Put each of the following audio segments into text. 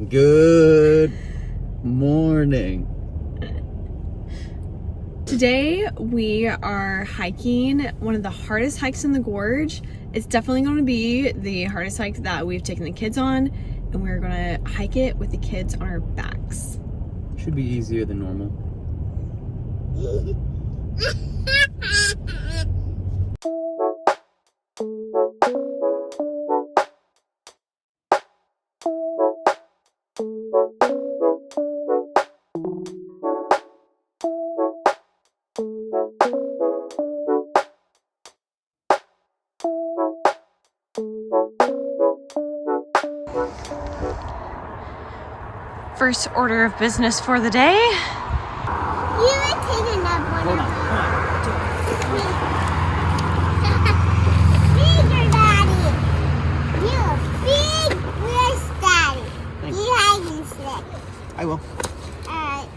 Good morning. Today we are hiking one of the hardest hikes in the gorge. It's definitely going to be the hardest hike that we've taken the kids on, and we're going to hike it with the kids on our backs. Should be easier than normal. First order of business for the day. You were taking up one. Hold on. Bigger daddy. You're a big wrist daddy. Thanks. You hiding stick. I will. Alright.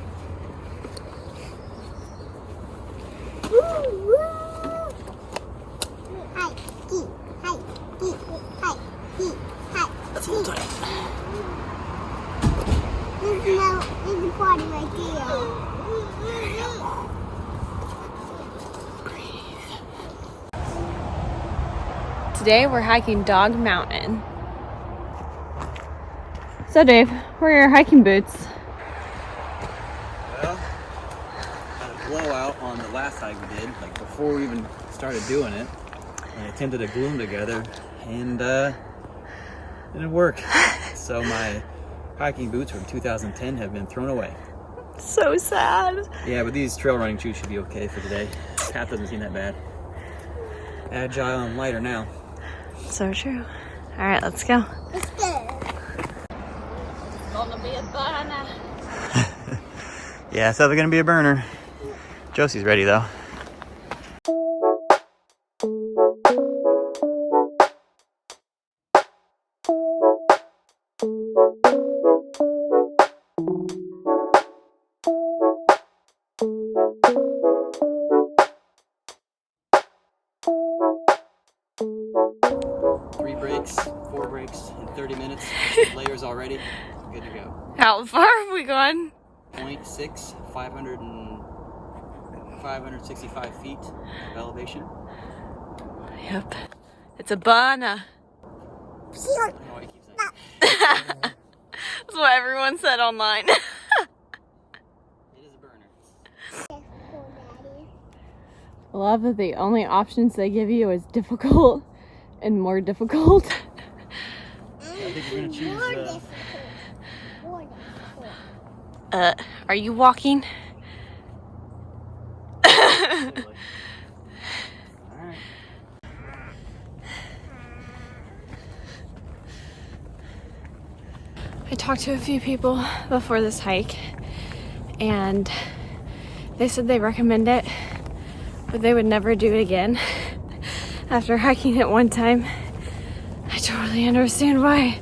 Woo woo. Hi, geek, hi, geek, hi, geek, hi. That's a little tight. There's a party right there. Today we're hiking Dog Mountain. So Dave, where are your hiking boots? Well, had a blowout on the last hike we did, like before we even started doing it. I attempted to glue them together and didn't work. So my hiking boots from 2010 have been thrown away. So sad. Yeah, but these trail running shoes should be okay for today. Path doesn't seem that bad. Agile and lighter now. So true. All right, let's go. Let's go. It's gonna be a burner. Yeah, it's definitely gonna be a burner. Josie's ready though. Four breaks in 30 minutes. Layers already. Good to go. How far have we gone? 0.6, 565 feet of elevation. Yep. It's a burner. I don't know why you keep saying that. That's what everyone said online. It is a burner. I love that the only options they give you is difficult and more difficult. I think we're gonna choose. More difficult. Are you walking? Totally. All right. I talked to a few people before this hike, and they said they recommend it, but they would never do it again after hiking it one time. I totally understand why.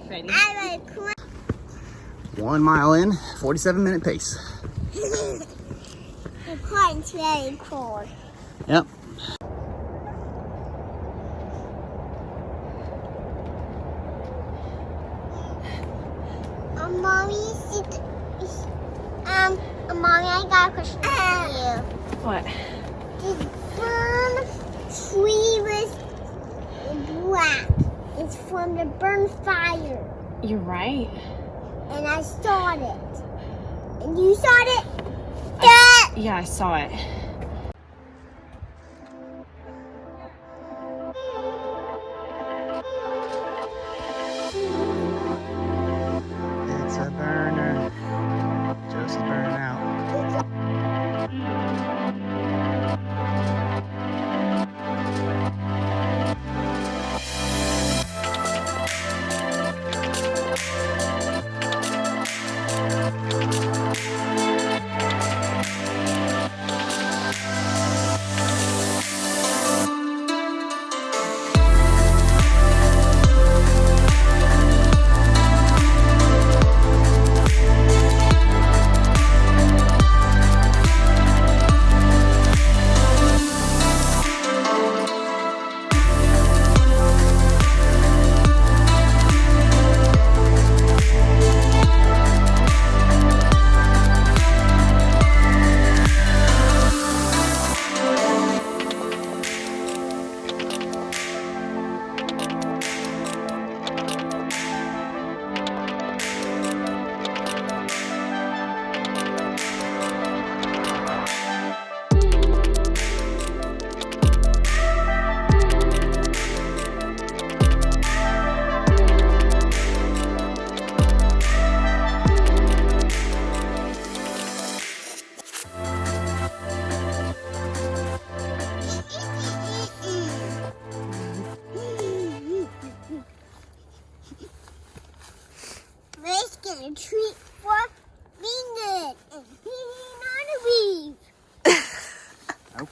Ready? 1 mile in, 47-minute pace. The part's very cold. Yep. Mommy, I got a question for you. What? The burn tree was black. It's from the burn fire. You're right. And I saw it. And you saw it? Yeah, I saw it. It's a burner. Josie's burning out.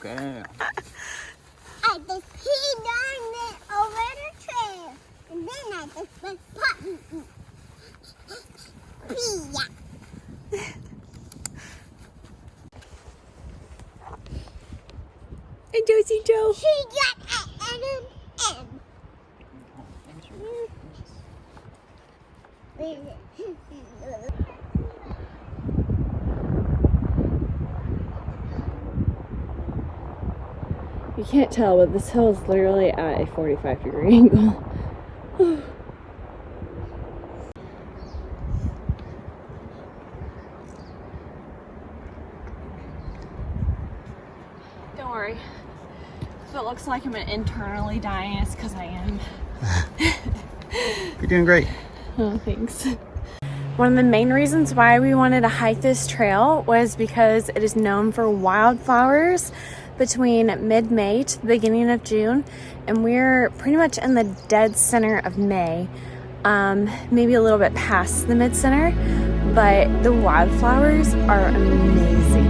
Okay. I just peed on it over the trail. And then I just went potty. Pee, yeah. And Josie Joe. She got an M. You can't tell, but this hill is literally at a 45-degree angle. Don't worry. If it looks like I'm internally dying, it's because I am. You're doing great. Oh, thanks. One of the main reasons why we wanted to hike this trail was because it is known for wildflowers between mid-May to the beginning of June, and we're pretty much in the dead center of May, maybe a little bit past the mid-center, but the wildflowers are amazing.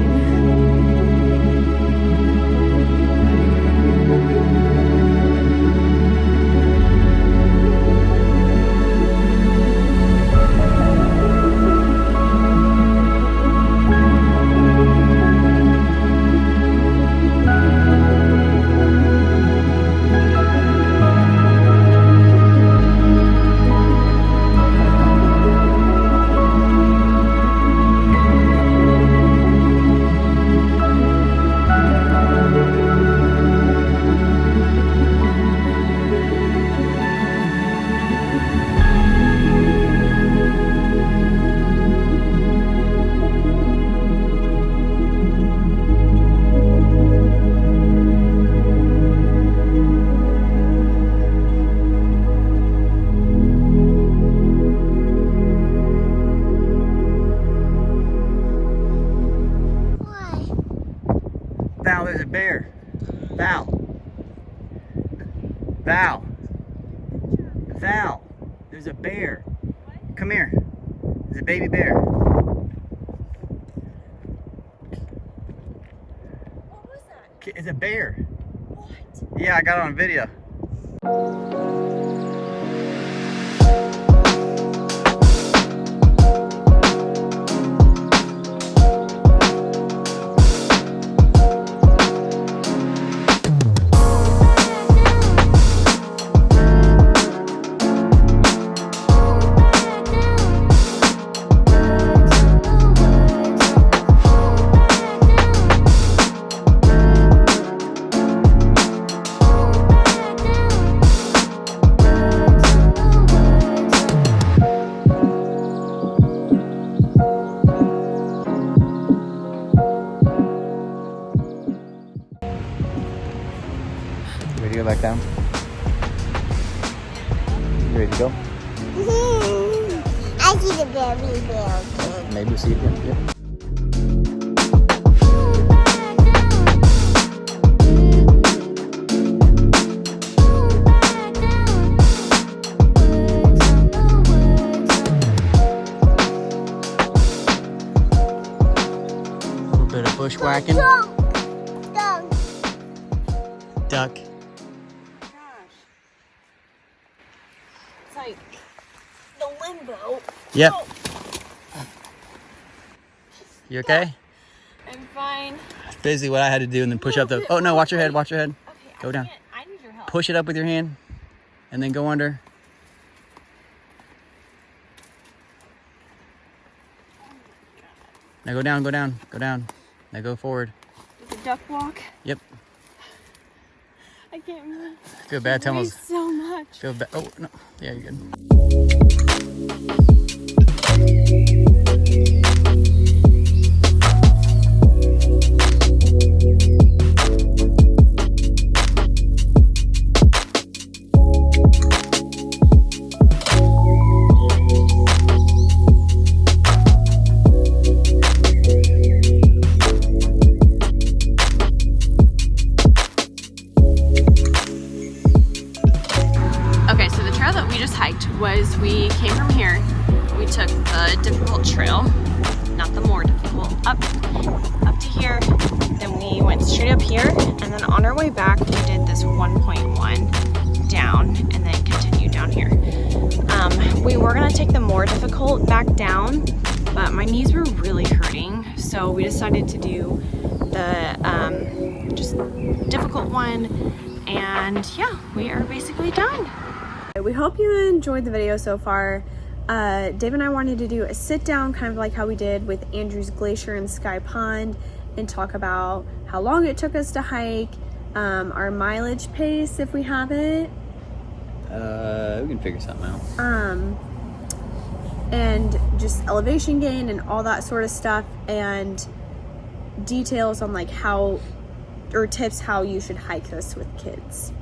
Val, there's a bear. Val. Val. Val. There's a bear. Come here. There's a baby bear. What was that? It's a bear. What? Yeah, I got it on video. Ready to go back down? You ready to go? I see the baby bear again. Maybe we'll see it again. Yep. A little bit of bushwhacking. Duck. Gosh. It's like the limbo. Yep. Oh, You okay? I'm fine. That's basically what I had to do, and then push up the. Oh no! Watch your head. Watch your head. Okay, Go down. I need your help. Push it up with your hand, and then go under. Now go down. Go down. Go down. Now go forward. The duck walk. Yep. I can't move. Feel bad. Tell us. So much. Feel bad. Oh no. Yeah, you're good. Okay, so the trail that we just hiked was, we came from here, we took the difficult trail, not the more difficult, up to here, then we went straight up here, and then on our way back, we did this 1.1 down and then continued down here. We were gonna take the more difficult back down, but my knees were really hurting, so we decided to do the just difficult one, and yeah, we are basically done. We hope you enjoyed the video so far. Dave and I wanted to do a sit down, kind of like how we did with Andrews Glacier and Sky Pond, and talk about how long it took us to hike, our mileage pace if we have it. We can figure something out. And just elevation gain and all that sort of stuff, and details on like how, or tips how you should hike this with kids.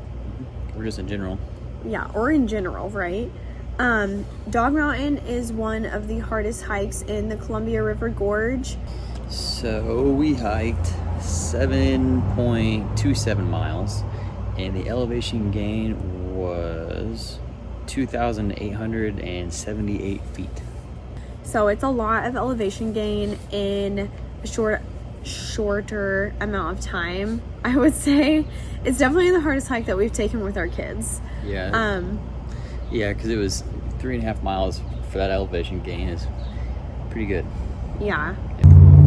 Or just in general. Yeah, or in general, right? Dog Mountain is one of the hardest hikes in the Columbia River Gorge. So we hiked 7.27 miles, and the elevation gain was 2,878 feet. So it's a lot of elevation gain in a shorter amount of time, I would say. It's definitely the hardest hike that we've taken with our kids. Yeah. Yeah, because it was 3.5 miles for that elevation gain is pretty good. Yeah.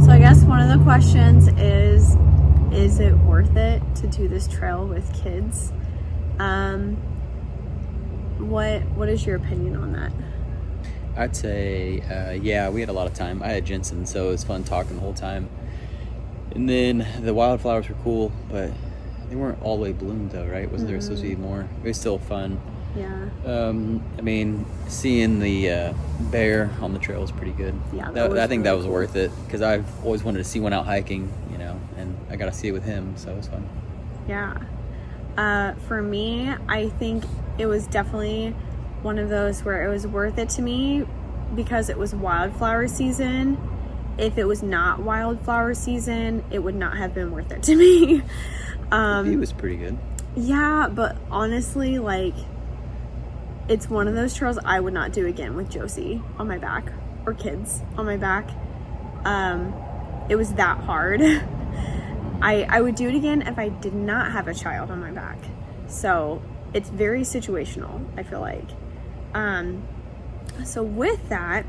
So I guess one of the questions is it worth it to do this trail with kids? What is your opinion on that? I'd say, yeah, we had a lot of time. I had Jensen, so it was fun talking the whole time. And then the wildflowers were cool, but they weren't all the way bloomed though, right? Wasn't there supposed to be more? It was still fun. Yeah. I mean, seeing the bear on the trail was pretty good. Yeah, I think that was worth it, because I've always wanted to see one out hiking, you know, and I got to see it with him, so it was fun. Yeah. For me, I think it was definitely one of those where it was worth it to me because it was wildflower season. If it was not wildflower season, it would not have been worth it to me. The view was pretty good. Yeah, but honestly, like, it's one of those trails I would not do again with Josie on my back or kids on my back. It was that hard. I would do it again if I did not have a child on my back. So it's very situational, I feel like. So with that,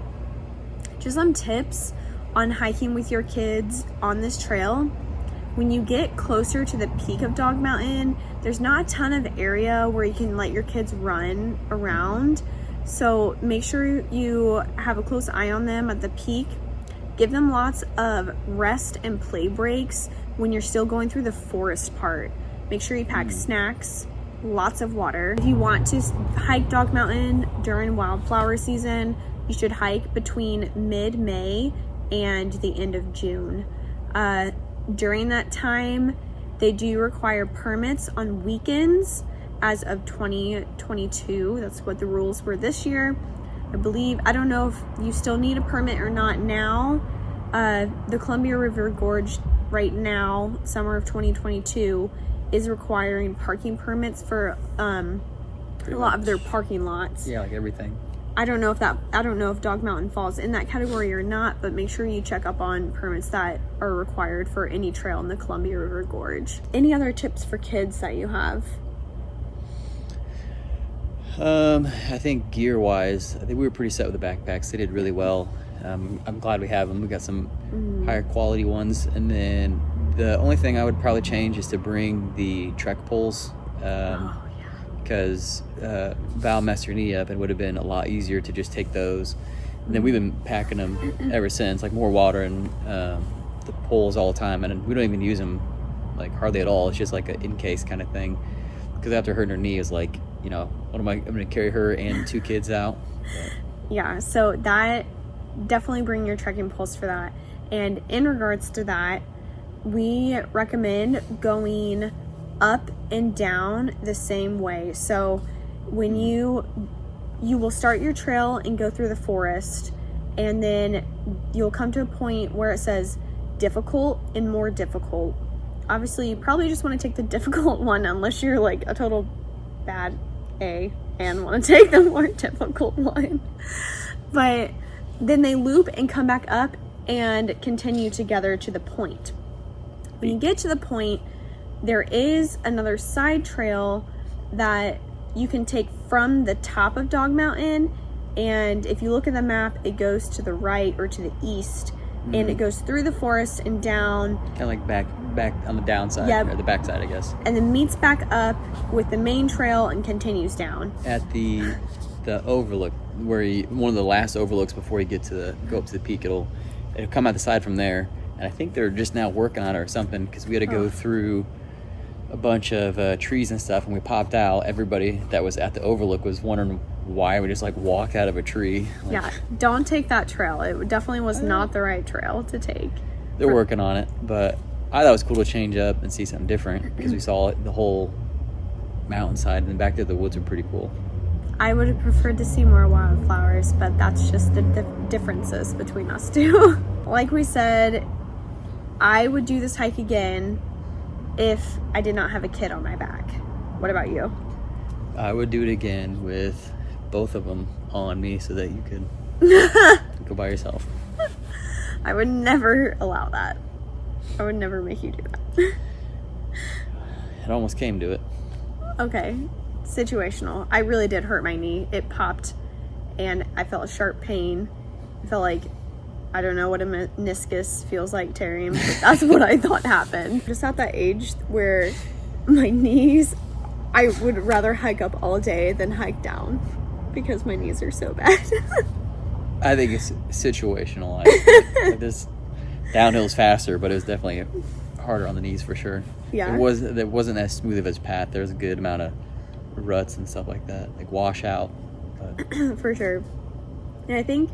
just some tips on hiking with your kids on this trail. When you get closer to the peak of Dog Mountain, there's not a ton of area where you can let your kids run around. So make sure you have a close eye on them at the peak. Give them lots of rest and play breaks when you're still going through the forest part. Make sure you pack snacks, lots of water. If you want to hike Dog Mountain during wildflower season, you should hike between mid-May and the end of June. During that time, they do require permits on weekends as of 2022. That's what the rules were this year. I believe, I don't know if you still need a permit or not now. The Columbia River Gorge right now, summer of 2022, is requiring parking permits for a lot of their parking lots. Yeah, like everything. I don't know if Dog Mountain falls in that category or not, but make sure you check up on permits that are required for any trail in the Columbia River Gorge. Any other tips for kids that you have? I think gear-wise, I think we were pretty set with the backpacks. They did really well. I'm glad we have them. We got some higher quality ones. And then the only thing I would probably change is to bring the trek poles. Because Val messed her knee up, and it would have been a lot easier to just take those. And then we've been packing them ever since, like more water and the poles all the time, and we don't even use them like hardly at all. It's just like an in case kind of thing. Because after hurting her knee, is like, you know, I'm going to carry her and 2 kids out. But. Yeah, so that, definitely bring your trekking poles for that. And in regards to that, we recommend going up and down the same way. So when you will start your trail and go through the forest, and then you'll come to a point where it says difficult and more difficult. Obviously, you probably just want to take the difficult one unless you're like a total bad A and want to take the more difficult one. But then they loop and come back up and continue together to the point. when you get to the point, there is another side trail that you can take from the top of Dog Mountain, and if you look at the map, it goes to the right or to the east, and it goes through the forest and down. Kind of like back on the downside, or the backside, I guess. And then meets back up with the main trail and continues down. At the overlook, where one of the last overlooks before you get to go up to the peak, it'll come out the side from there. And I think they're just now working on it or something, because we had to go through a bunch of trees and stuff, and we popped out. Everybody that was at the overlook was wondering why we just like walked out of a tree. Like, yeah, don't take that trail. It definitely was not the right trail to take. They're working on it, but I thought it was cool to change up and see something different, because we saw the whole mountainside, and then back there the woods are pretty cool. I would have preferred to see more wildflowers, but that's just the differences between us two. Like we said, I would do this hike again if I did not have a kid on my back. What about you? I would do it again with both of them on me, so that you could go by yourself. I would never allow that. I would never make you do that. It almost came to it. Okay, situational. I really did hurt my knee. It popped and I felt a sharp pain. I felt like, I don't know what a meniscus feels like tearing, but that's what I thought happened. Just at that age where my knees, I would rather hike up all day than hike down, because my knees are so bad. I think it's situational. Like this downhill's faster, but it was definitely harder on the knees for sure. Yeah. It wasn't as smooth of a path. There was a good amount of ruts and stuff like that, like washout. But for sure. And I think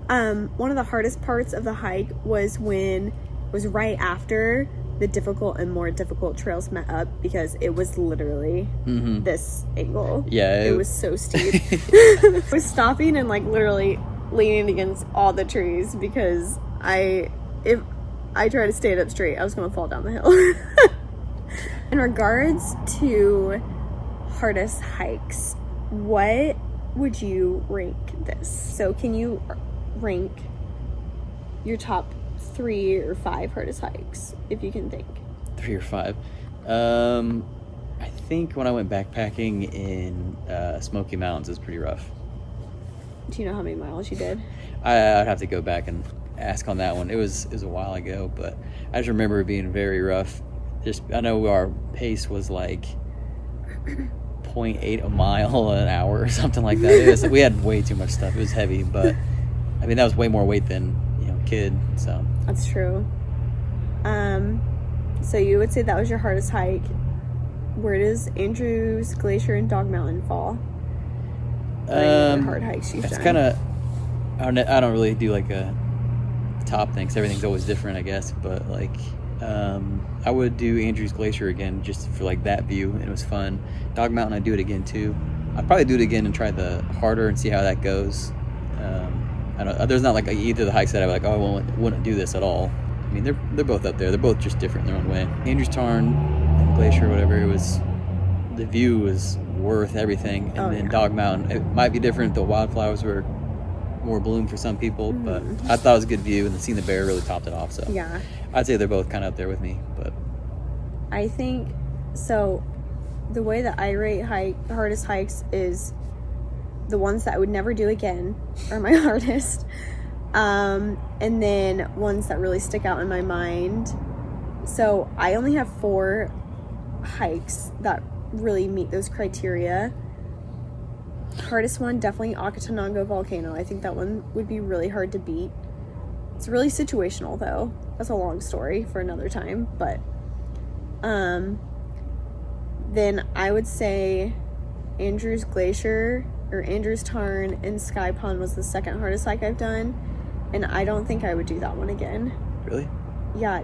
one of the hardest parts of the hike was right after the difficult and more difficult trails met up, because it was literally this angle. Yeah. It was so steep. I was stopping and like literally leaning against all the trees, because if I tried to stand up straight, I was going to fall down the hill. In regards to hardest hikes, what would you rank this? So can you rank your top 3 or 5 hardest hikes, if you can think? 3 or 5. I think when I went backpacking in Smoky Mountains, it was pretty rough. Do you know how many miles you did? I'd have to go back and ask on that one. It was a while ago, but I just remember it being very rough. I know our pace was like 0.8 a mile an hour or something like that. We had way too much stuff. It was heavy, but I mean that was way more weight than kid. So that's true. So you would say that was your hardest hike. Where does Andrews Glacier and Dog Mountain fall? Hard hikes you've done. It's kind of, I don't really do like a top thing, 'cause everything's always different, I guess. But like, I would do Andrews Glacier again just for like that view, and it was fun. Dog Mountain, I'd do it again too. I'd probably do it again and try the harder and see how that goes. I don't, there's not like either of the hikes that I'm like, oh, I wouldn't do this at all. I mean, they're both up there. They're both just different in their own way. Andrews Tarn and Glacier, whatever, the view was worth everything. And then Dog Mountain, it might be different. The wildflowers were more bloom for some people, but I thought it was a good view, and seeing the bear really topped it off. So yeah, I'd say they're both kind of up there with me. But I think so. The way that I rate hardest hikes is the ones that I would never do again are my hardest, and then ones that really stick out in my mind. So I only have 4 hikes that really meet those criteria. Hardest one, definitely Akatanango Volcano. I think that one would be really hard to beat. It's really situational though. That's a long story for another time, but then I would say Andrews Glacier or Andrews Tarn and Sky Pond was the second hardest hike I've done, and I don't think I would do that one again. Really? Yeah,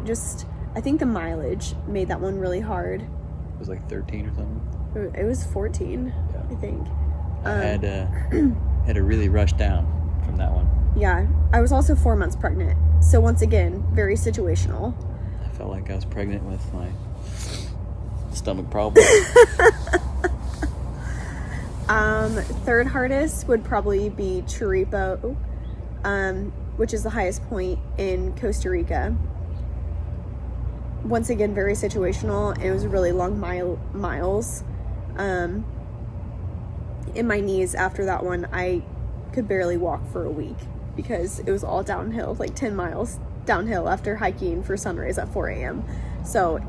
I think the mileage made that one really hard. It was like 13 or something. It was 14, yeah. I think. I had to really rush down from that one. Yeah, I was also 4 months pregnant, so once again, very situational. I felt like I was pregnant with my stomach problem. Third hardest would probably be Chirping, which is the highest point in Costa Rica. once again, very situational. It was really long miles. In my knees after that one, I could barely walk for a week because it was all downhill, like 10 miles downhill after hiking for sunrise at 4 a.m. So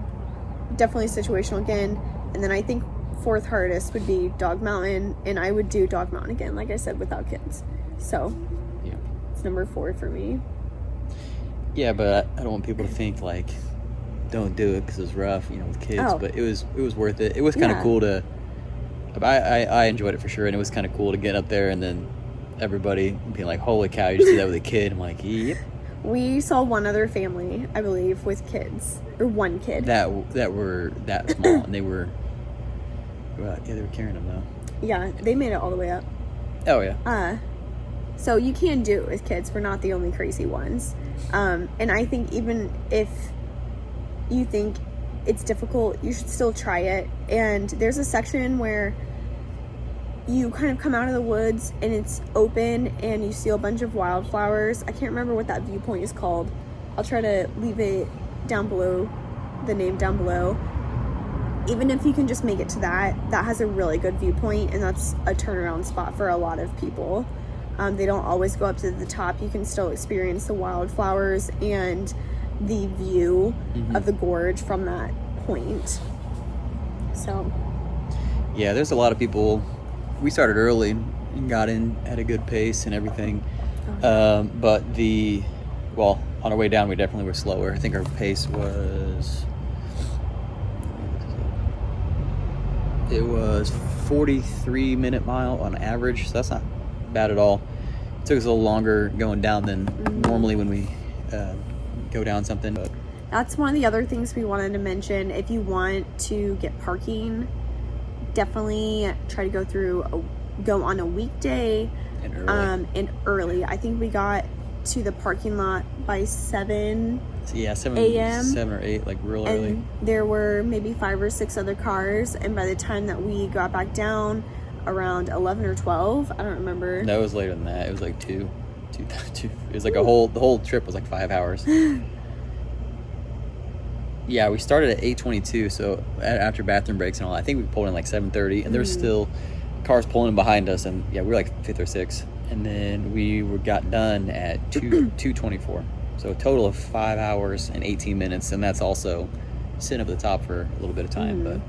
definitely situational again. And then I think fourth hardest would be Dog Mountain, and I would do Dog Mountain again, like I said, without kids. So Yeah. it's number 4 for me. Yeah, but I don't want people to think like don't do it because it was rough, you know, with kids. Oh. But it was worth it. It was kind of cool to. I enjoyed it for sure, and it was kind of cool to get up there and then everybody being like, "Holy cow, you just did that with a kid!" I'm like, "Yep." We saw one other family, I believe, with kids, or one kid that were that small, and they were. Well, yeah, they were carrying them though. Yeah, they made it all the way up. Oh yeah. So you can do it with kids. We're not the only crazy ones. And I think even if you think it's difficult, you should still try it. And there's a section where you kind of come out of the woods and it's open and you see a bunch of wildflowers. I can't remember what that viewpoint is called. I'll try to leave it down below, the name down below. Even if you can just make it to that has a really good viewpoint, and that's a turnaround spot for a lot of people. They don't always go up to the top. You can still experience the wildflowers and the view of the gorge from that point. So Yeah, there's a lot of people. We started early and got in at a good pace and everything. But on our way down, we definitely were slower. I think our pace was 43-minute mile on average, so that's not bad at all. It took us a little longer going down than normally when we go down something. But that's one of the other things we wanted to mention. If you want to get parking, definitely try to go on a weekday and early. I think we got to the parking lot by 7 a.m. 7 or 8, like real early. And there were maybe 5 or 6 other cars, and by the time that we got back down around 11 or 12, I don't remember. No, it was later than that. It was like 2. It was like the whole trip was like 5 hours. Yeah, we started at 8:22, so after bathroom breaks and all, I think we pulled in like 7:30, and there's still cars pulling in behind us, and yeah, we were like 5th or 6th, and then we got done at 2:24. So a total of 5 hours and 18 minutes, and that's also sitting up at the top for a little bit of time. But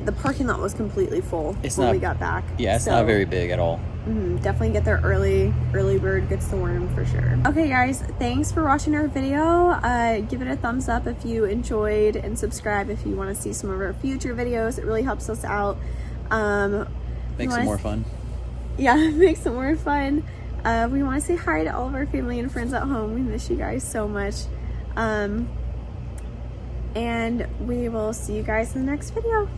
The parking lot was completely full when we got back. Yeah, it's not very big at all. Definitely get there early. Early bird gets the worm for sure. Okay, guys, thanks for watching our video. Give it a thumbs up if you enjoyed, and subscribe if you want to see some of our future videos. It really helps us out. Makes it more fun. Yeah, makes it more fun. We want to say hi to all of our family and friends at home. We miss you guys so much. And we will see you guys in the next video.